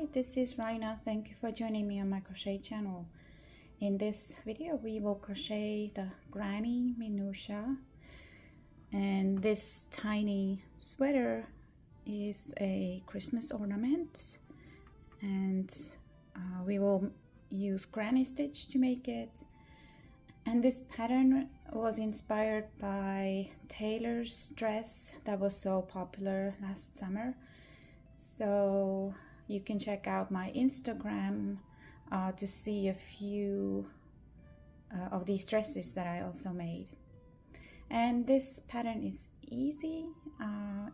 Hi, this is Raina. Thank you for joining me on my crochet channel. In this video we will crochet the Granny Minutia, and this tiny sweater is a Christmas ornament, and we will use granny stitch to make it. And this pattern was inspired by Taylor's dress that was so popular last summer. So you can check out my Instagram to see a few of these dresses that I also made. And this pattern is easy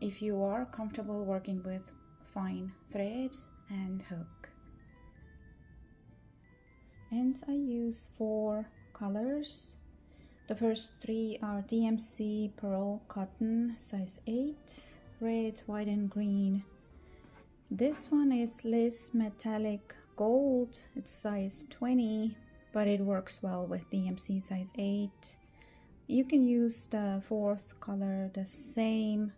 if you are comfortable working with fine threads and hook. And I use 4 colors. The first 3 are DMC Pearl Cotton, size 8, red, white and green. This one is slst Metallic Gold, it's size 20, but it works well with DMC size 8. You can use the 4th color the same,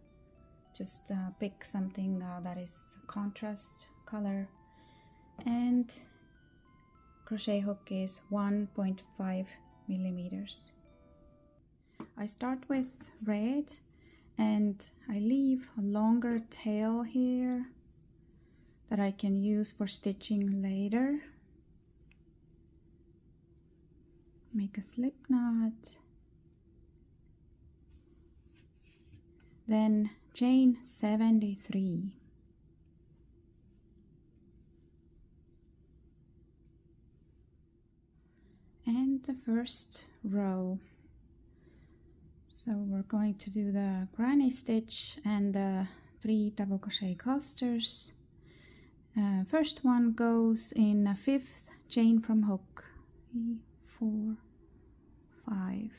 just pick something that is contrast color. And crochet hook is 1.5 millimeters. I start with red and I leave a longer tail here that I can use for stitching later. Make a slip knot, then chain 73, and the first row. So we're going to do the granny stitch and the 3 double crochet clusters. First one goes in a 5th chain from hook, 3, 4, 5,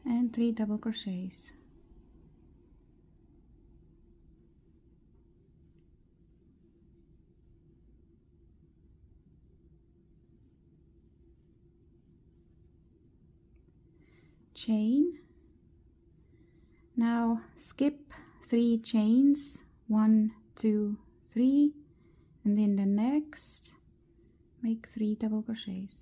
and 3 double crochets. Chain. Now skip 3 chains, 1, 2, 3, and in the next make 3 double crochets.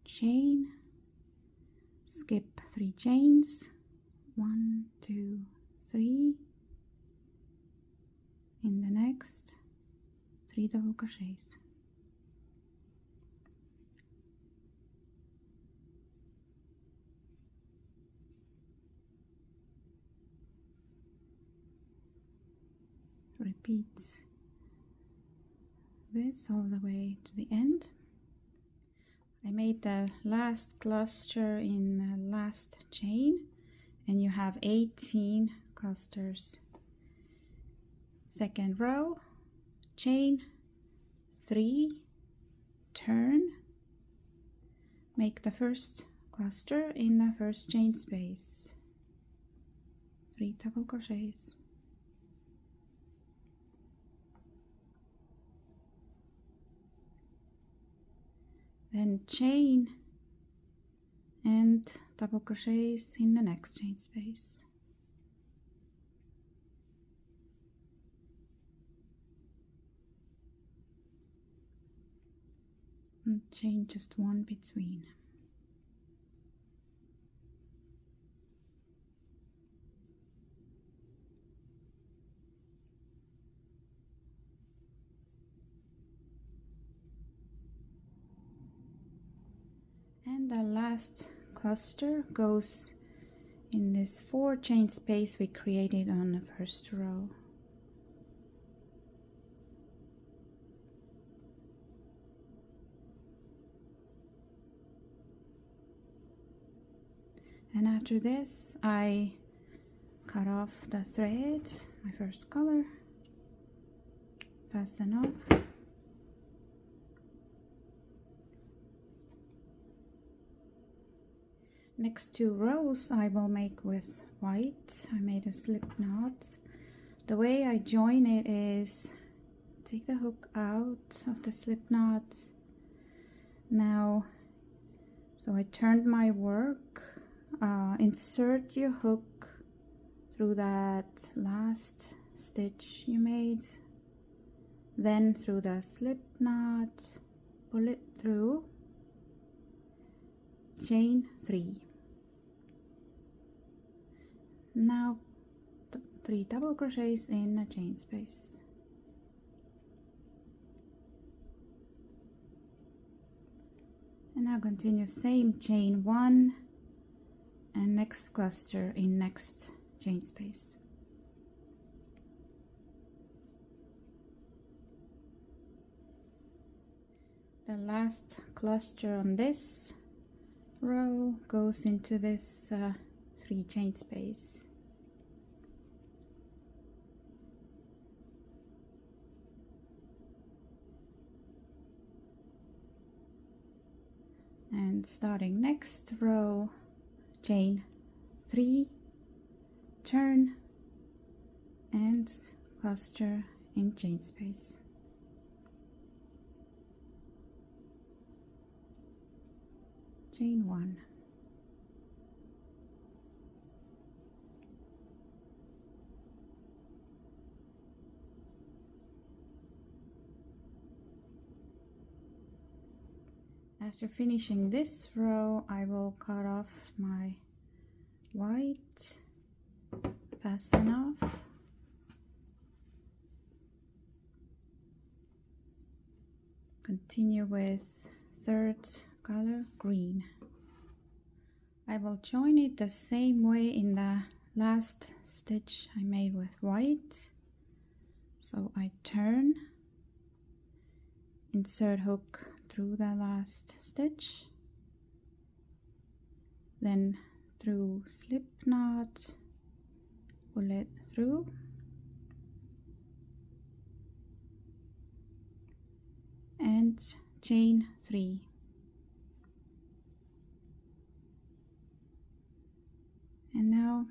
Chain, skip 3 chains, 1, 2, 3, in the next 3 double crochets. Repeat this all the way to the end. I made the last cluster in the last chain, and you have 18 clusters. Second row, chain 3, turn, make the first cluster in the first chain space, 3 double crochets. Then chain and double crochets in the next chain space. And chain just 1 between. And the last cluster goes in this 4 chain space we created on the first row. And after this I cut off the thread, my first color, fasten off. Next 2 rows I will make with white. I made a slip knot. The way I join it is take the hook out of the slip knot, Now, so I turned my work, insert your hook through that last stitch you made, then through the slip knot, pull it through, chain 3. Now 3 double crochets in a chain space. And now continue same, chain 1 and next cluster in next chain space. The last cluster on this row goes into this 3 chain space. And starting next row, chain 3, turn and cluster in chain space. Chain 1. After finishing this row, I will cut off my white, fasten off, continue with third color, green. I will join it the same way in the last stitch I made with white. So I turn, insert hook through the last stitch, then through slip knot, pull it through, and chain 3. And now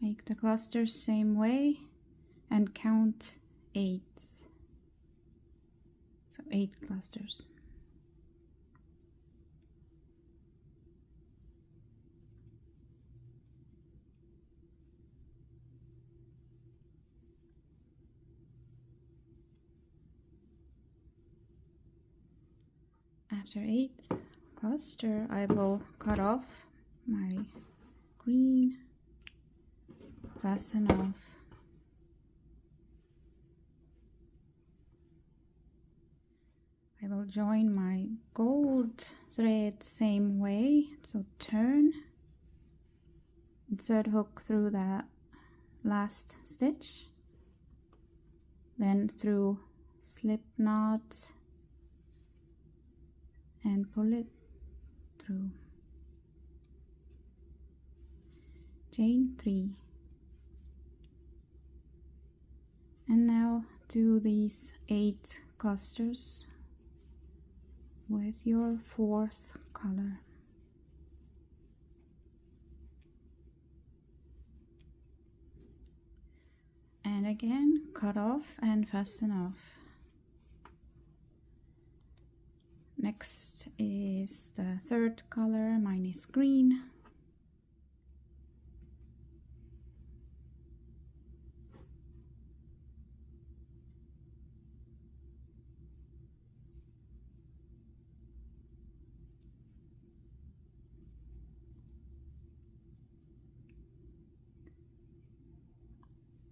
make the clusters same way and count 8. So 8 clusters. After 8th cluster, I will cut off my green, fasten off, I will join my gold thread same way, so turn, insert hook through that last stitch, then through slip knot and pull it through, chain 3, and now do these 8 clusters with your 4th color. And again, cut off and fasten off. Next is the 3rd color, mine is green.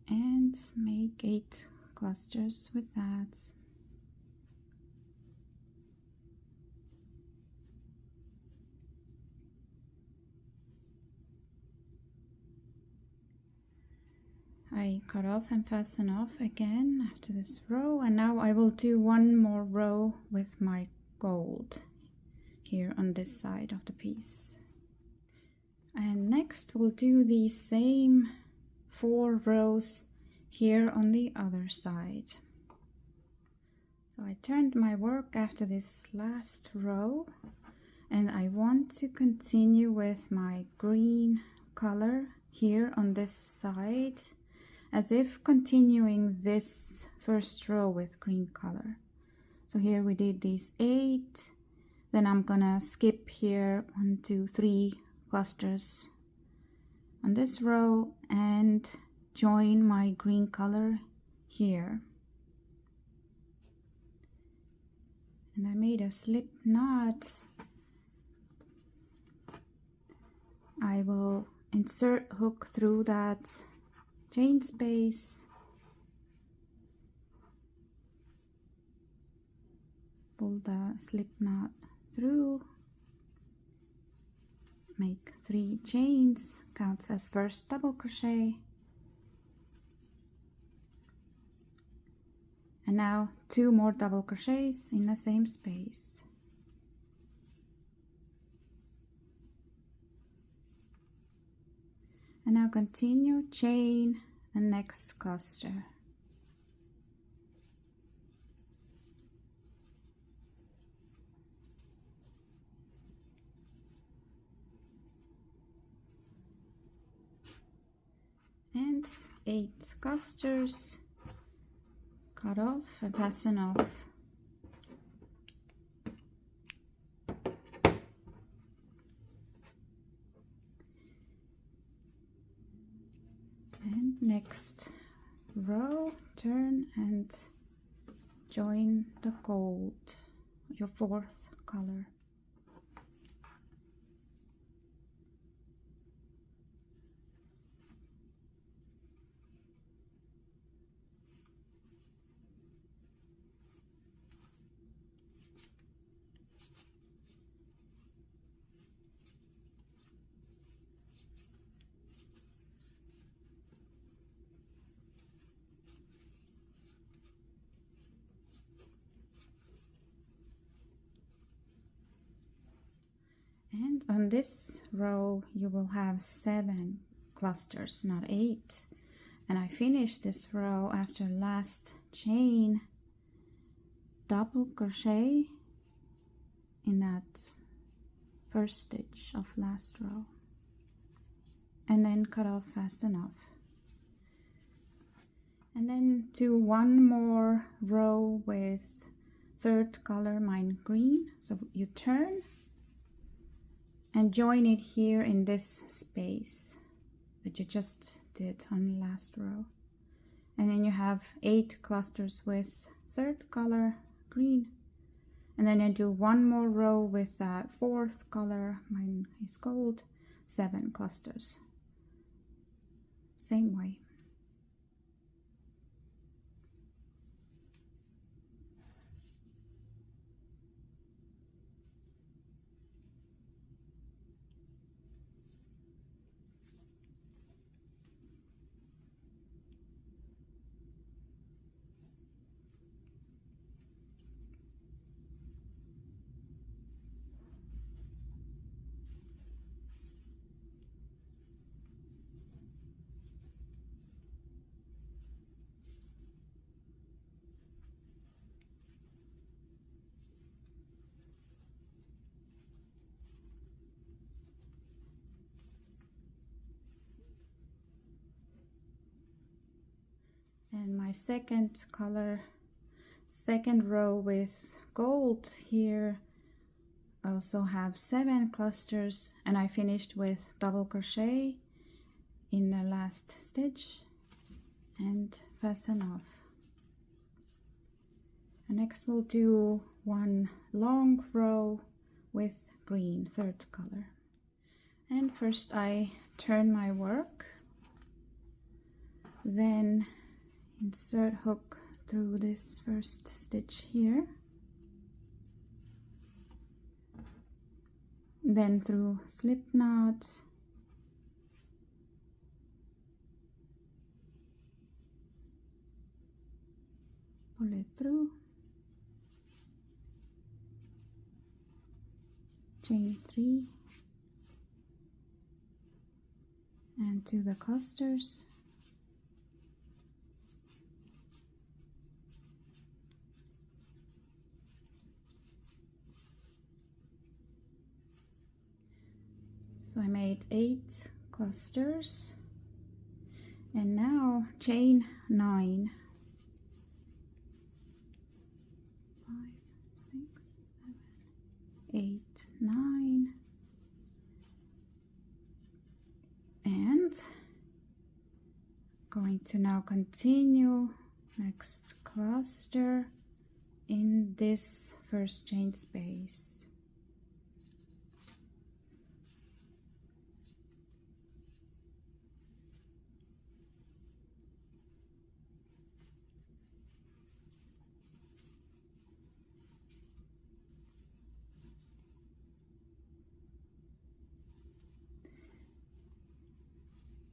And make 8 clusters with that. I cut off and fasten off again after this row, and now I will do one more row with my gold here on this side of the piece. And next we'll do the same 4 rows here on the other side. So I turned my work after this last row, and I want to continue with my green color here on this side, as if continuing this first row with green color. So here we did these 8, Then I'm gonna skip here 1, 2, 3 clusters on this row and join my green color here. And I made a slip knot. I will insert hook through that chain space, pull the slip knot through, make 3 chains, counts as first double crochet, and now 2 more double crochets in the same space. And now continue, chain the next cluster. And 8 clusters, cut off and fasten off. And next row, turn and join the gold, your 4th color. And on this row you will have 7 clusters, not 8. And I finished this row after last chain, double crochet in that first stitch of last row, and then cut off, fasten off. And then do 1 more row with 3rd color, mine green. So you turn and join it here in this space that you just did on the last row. And then you have 8 clusters with 3rd color, green. And then I do 1 more row with that 4th color, mine is gold, 7 clusters. Same way. And my 2nd color, 2nd row with gold here, also have 7 clusters, and I finished with double crochet in the last stitch and fasten off. And next we'll do 1 long row with green, 3rd color. And first I turn my work, then insert hook through this first stitch here, then through slip knot, pull it through, chain 3 and to the clusters, so I made 8 clusters, and now chain 9, 5, 6, 7, 8, going to now continue next cluster in this first chain space.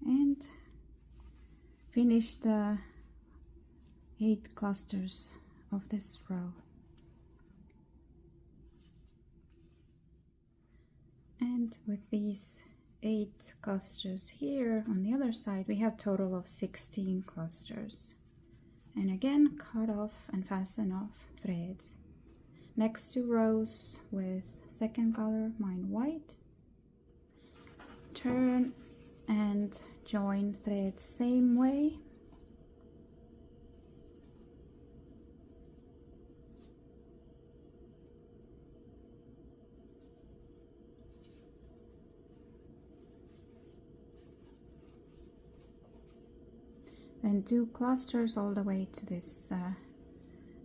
And finish the 8 clusters of this row. And with these 8 clusters here on the other side, we have a total of 16 clusters. And again, cut off and fasten off threads. Next 2 rows with second color, mine white, turn and join threads same way. Then 2 clusters all the way to this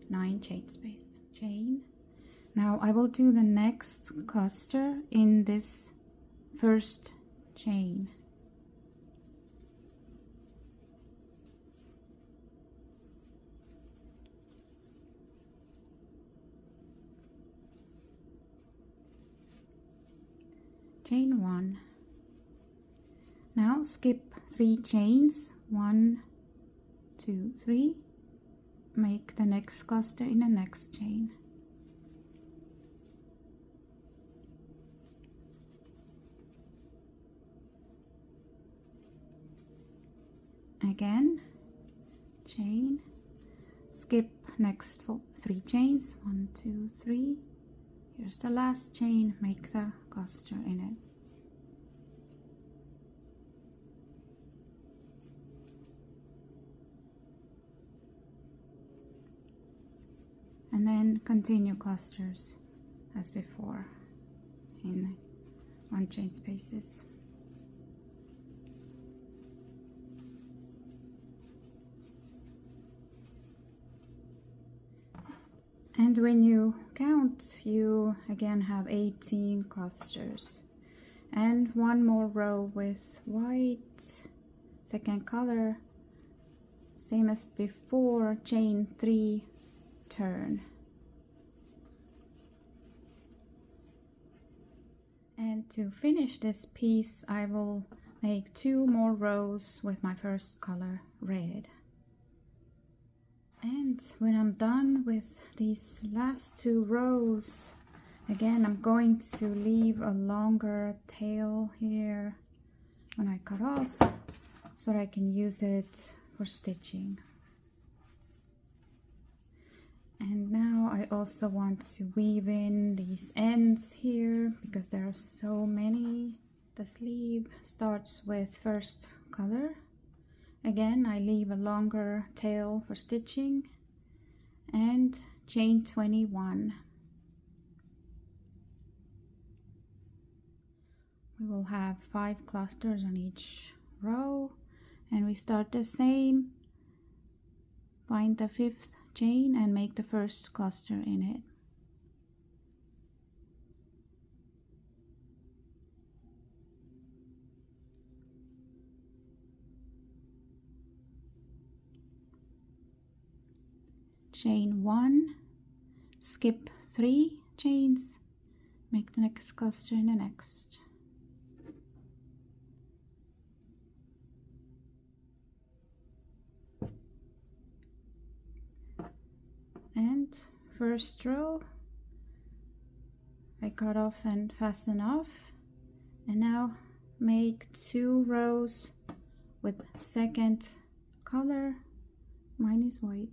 9 chain space. Chain. Now I will do the next cluster in this first chain. Chain 1. Now skip 3 chains, 1, 2, 3. Make the next cluster in the next chain. Again, chain, skip next 3 chains, 1, 2, 3. Here's the last chain, make the cluster in it. And then continue clusters as before in 1 chain spaces. And when you count, you again have 18 clusters. And 1 more row with white, second color, same as before, chain 3, turn. And to finish this piece, I will make 2 more rows with my first color, red. And when I'm done with these last 2 rows, again I'm going to leave a longer tail here when I cut off so that I can use it for stitching. And now I also want to weave in these ends here because there are so many. The sleeve starts with first color. Again, I leave a longer tail for stitching and chain 21. We will have 5 clusters on each row and we start the same. Find the 5th chain and make the first cluster in it. Chain 1, skip 3 chains, make the next cluster in the next. And first row I cut off and fasten off, and now make 2 rows with second color, mine is white.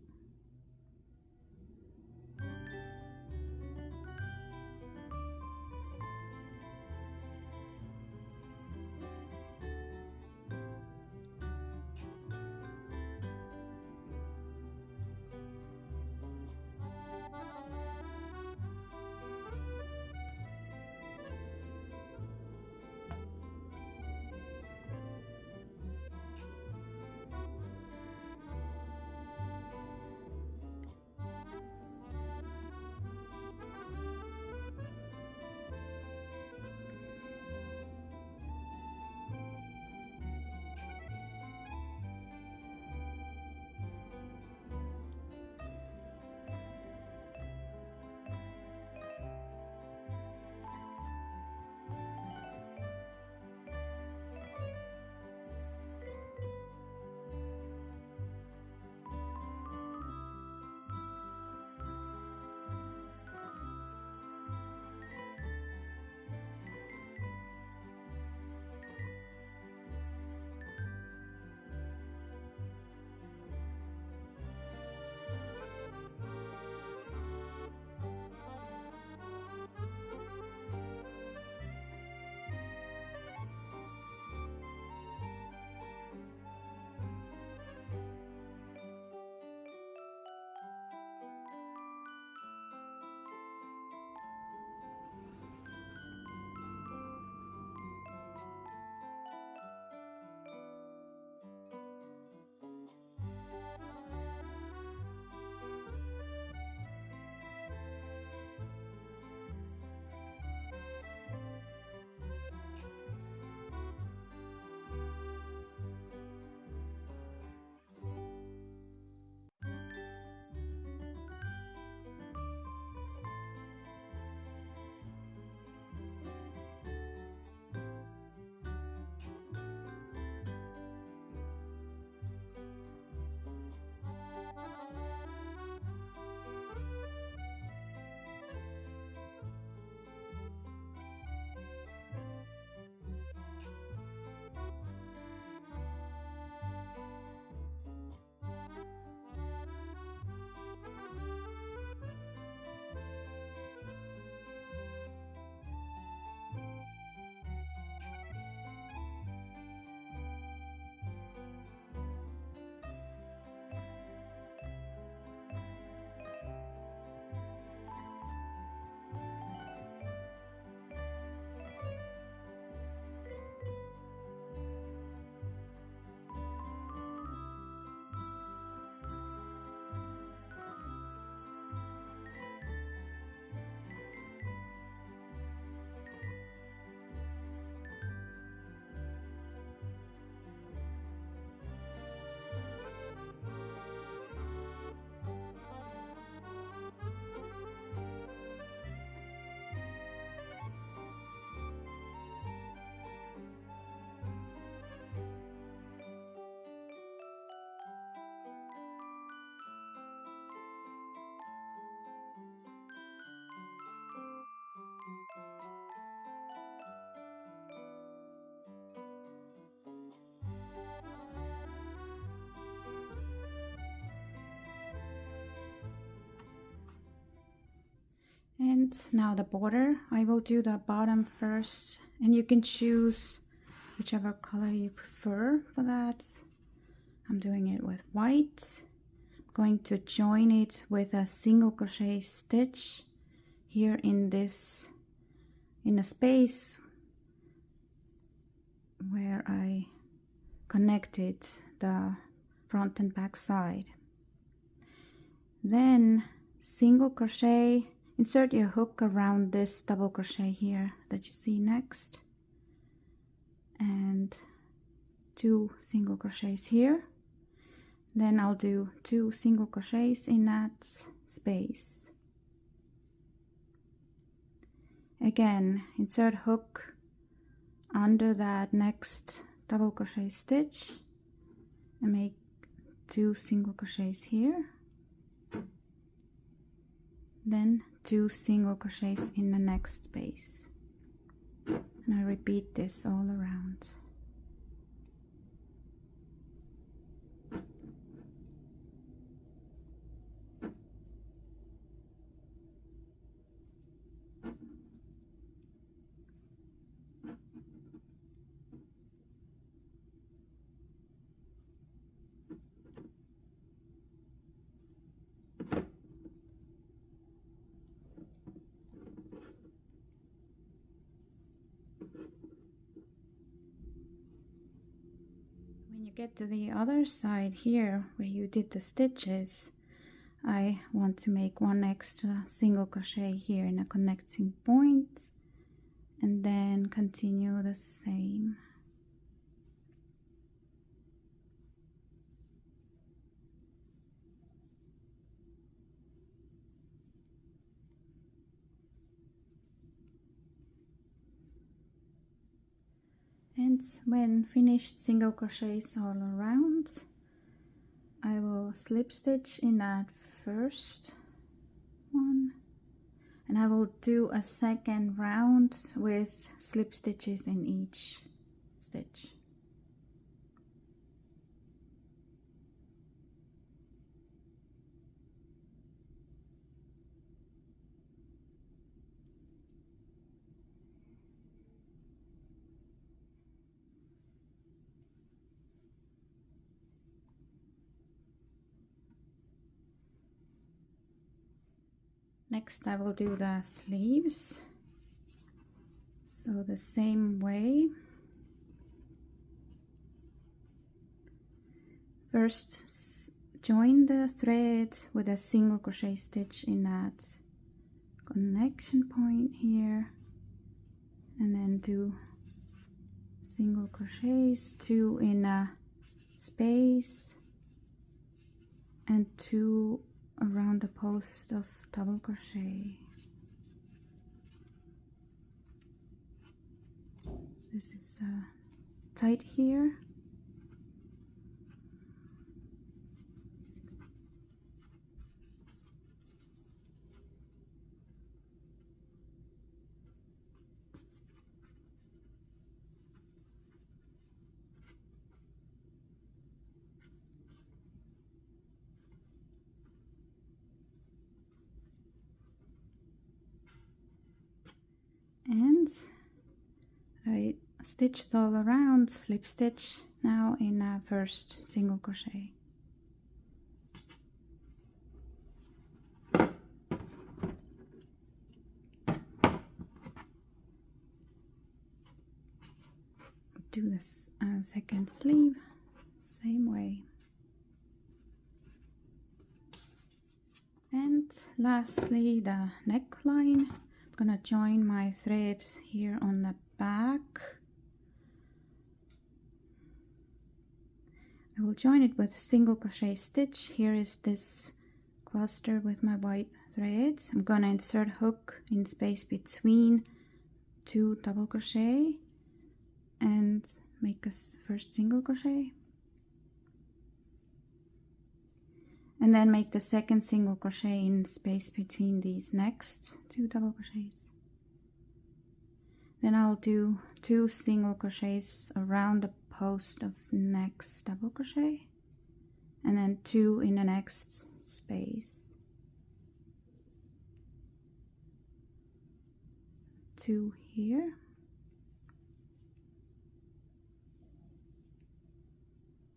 And now the border, I will do the bottom first, and you can choose whichever color you prefer for that. I'm doing it with white. I'm going to join it with a single crochet stitch here in a space where I connected the front and back side. Then single crochet, insert your hook around this double crochet here that you see next, and 2 single crochets here. Then I'll do 2 single crochets in that space. Again, insert hook under that next double crochet stitch and make 2 single crochets here. Then 2 single crochets in the next space, and I repeat this all around. When you get to the other side here where you did the stitches, I want to make 1 extra single crochet here in a connecting point, and then continue the same. And when finished single crochets all around, I will slip stitch in that first one, and I will do a second round with slip stitches in each stitch. Next I will do the sleeves, so the same way. First join the thread with a single crochet stitch in that connection point here, and then do single crochets, 2 in a space and 2 around the post of double crochet. This is tight here. And I stitched all around, slip stitch now in a first single crochet. Do this second sleeve same way. And lastly, the neckline. I'm gonna join my threads here on the back. I will join it with a single crochet stitch. Here is this cluster with my white threads. I'm gonna insert hook in space between 2 double crochet and make a first single crochet, and then make the second single crochet in space between these next 2 double crochets. Then I'll do 2 single crochets around the post of next double crochet, and then 2 in the next space. 2 here,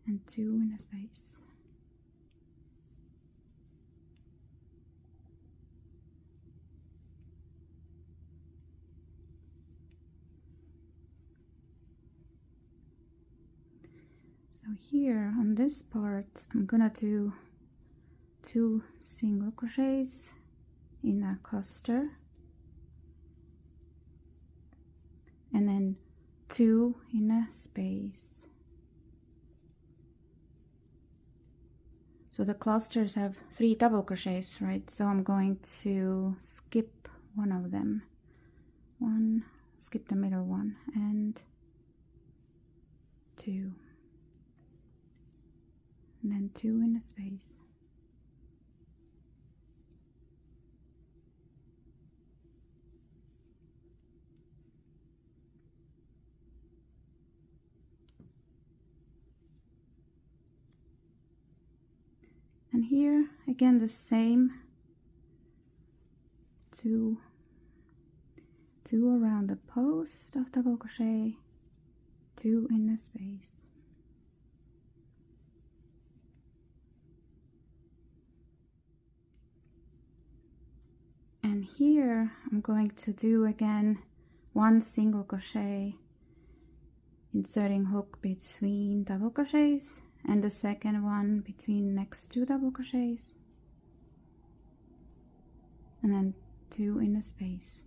and 2 in a space. So here on this part, I'm gonna do 2 single crochets in a cluster, and then 2 in a space. So the clusters have 3 double crochets, right? So I'm going to skip one of them. Skip the middle one, and 2. And then 2 in a space. And here again the same, 2 around the post of double crochet, 2 in a space. And here I'm going to do again 1 single crochet, inserting hook between double crochets, and the second one between next 2 double crochets, and then 2 in a space.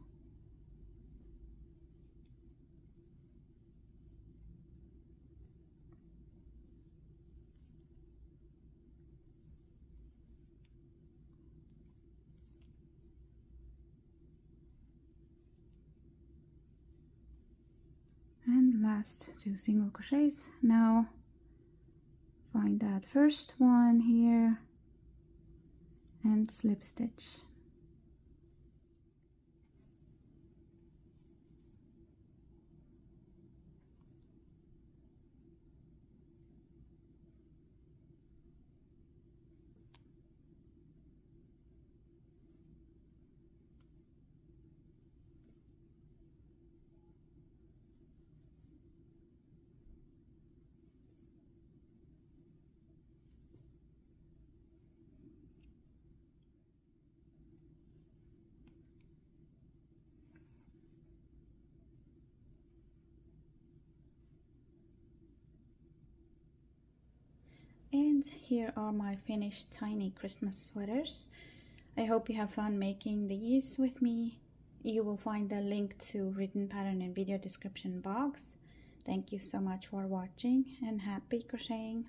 And last 2 single crochets. Now find that first one here and slip stitch. And here are my finished tiny Christmas sweaters. I hope you have fun making these with me. You will find the link to written pattern in video description box. Thank you so much for watching, and happy crocheting!